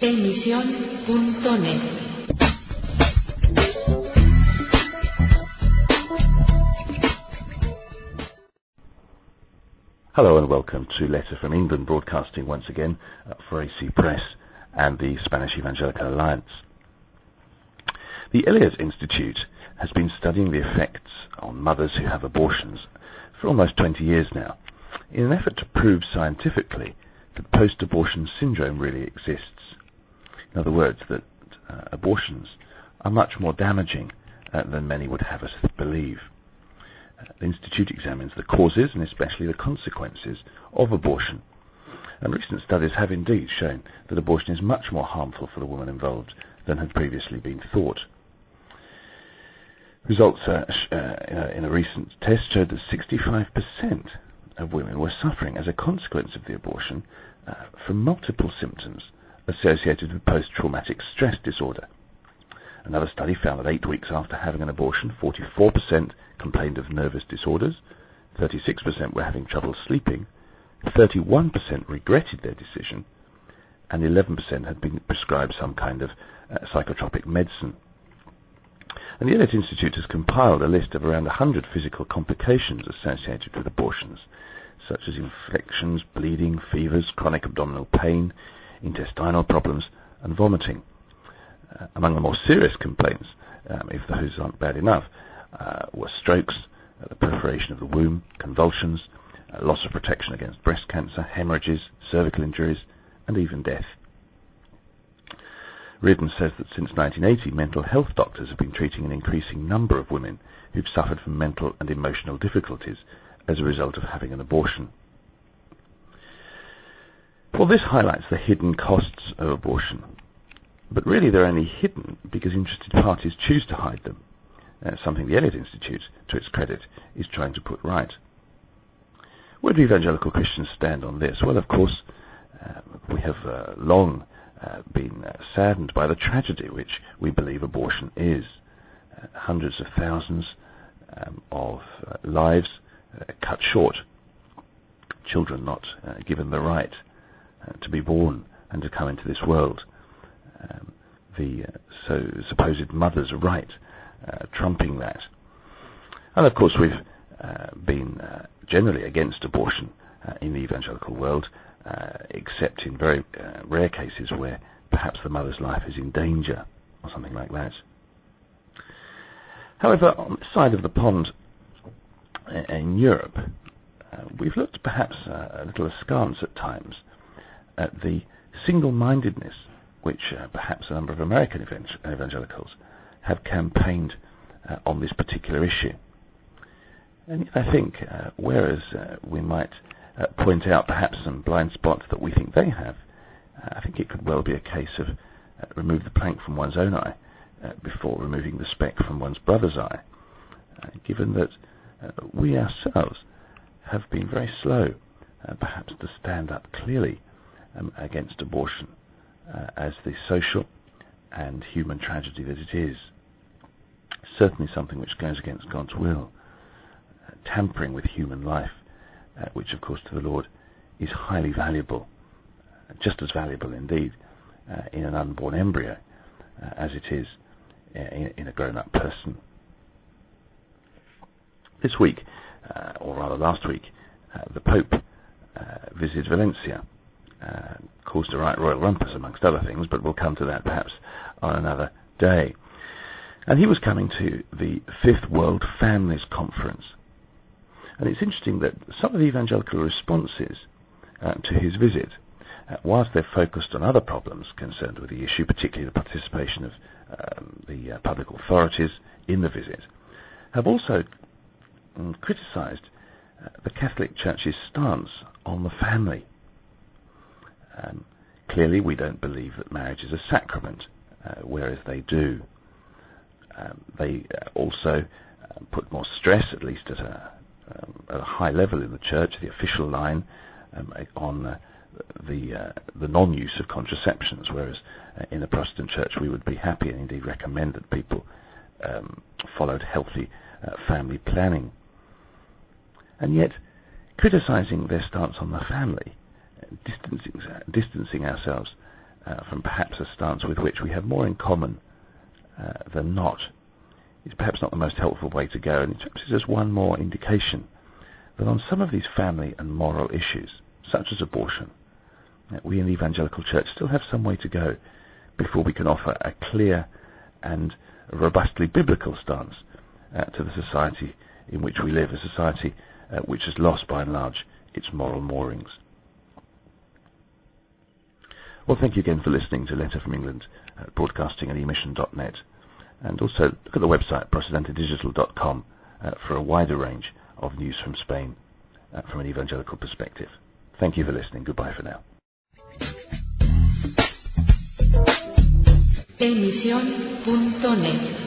Emisión.net. Hello and welcome to Letter from England, broadcasting once again for AC Press and the Spanish Evangelical Alliance. The Elliott Institute has been studying the effects on mothers who have abortions for almost 20 years now, in an effort to prove scientifically that post-abortion syndrome really exists. In other words, that abortions are much more damaging than many would have us believe. The Institute examines the causes and especially the consequences of abortion. And recent studies have indeed shown that abortion is much more harmful for the woman involved than had previously been thought. Results in a recent test showed that 65% of women were suffering as a consequence of the abortion from multiple symptoms associated with post-traumatic stress disorder. Another study found that 8 weeks after having an abortion, 44% complained of nervous disorders, 36% were having trouble sleeping, 31% regretted their decision, and 11% had been prescribed some kind of psychotropic medicine. And the Elliott Institute has compiled a list of around 100 physical complications associated with abortions, such as infections, bleeding, fevers, chronic abdominal pain, intestinal problems, and vomiting. Among the more serious complaints, if those aren't bad enough, were strokes, the perforation of the womb, convulsions, loss of protection against breast cancer, hemorrhages, cervical injuries, and even death. Reardon says that since 1980, mental health doctors have been treating an increasing number of women who've suffered from mental and emotional difficulties as a result of having an abortion. Well, this highlights the hidden costs of abortion. But really they're only hidden because interested parties choose to hide them, something the Elliott Institute, to its credit, is trying to put right. Where do evangelical Christians stand on this? Well, of course, we have long been saddened by the tragedy which we believe abortion is. Hundreds of thousands of lives cut short, children not given the right to be born and to come into this world. The supposed mother's right, trumping that. And of course we've been generally against abortion in the evangelical world, except in very rare cases where perhaps the mother's life is in danger or something like that. However, on this side of the pond in Europe, we've looked perhaps a little askance at times at the single-mindedness which perhaps a number of American evangelicals have campaigned on this particular issue. And I think, whereas we might point out perhaps some blind spots that we think they have, I think it could well be a case of remove the plank from one's own eye before removing the speck from one's brother's eye, given that we ourselves have been very slow perhaps to stand up clearly against abortion as the social and human tragedy that it is. Certainly something which goes against God's will, tampering with human life, which of course to the Lord is highly valuable, just as valuable indeed in an unborn embryo as it is in a grown-up person. This week, or rather last week, the Pope visited Valencia, caused a royal rumpus amongst other things, but we'll come to that perhaps on another day. And he was coming to the 5th World Families Conference. And it's interesting that some of the evangelical responses to his visit, whilst they're focused on other problems concerned with the issue, particularly the participation of the public authorities in the visit, have also criticised the Catholic Church's stance on the family. Clearly, we don't believe that marriage is a sacrament, whereas they do. They also put more stress, at least at a high level in the Church, the official line, on the non-use of contraceptions, whereas in the Protestant Church we would be happy and indeed recommend that people followed healthy family planning. And yet, criticising their stance on the family, distancing ourselves from perhaps a stance with which we have more in common than not, is perhaps not the most helpful way to go, and it perhaps is just one more indication that on some of these family and moral issues, such as abortion, we in the evangelical church still have some way to go before we can offer a clear and robustly biblical stance to the society in which we live, a society which has lost by and large its moral moorings. Well, thank you again for listening to Letter from England, broadcasting at emission.net, and also look at the website Procedentedigital.com for a wider range of news from Spain from an evangelical perspective. Thank you for listening. Goodbye for now. Emisión.net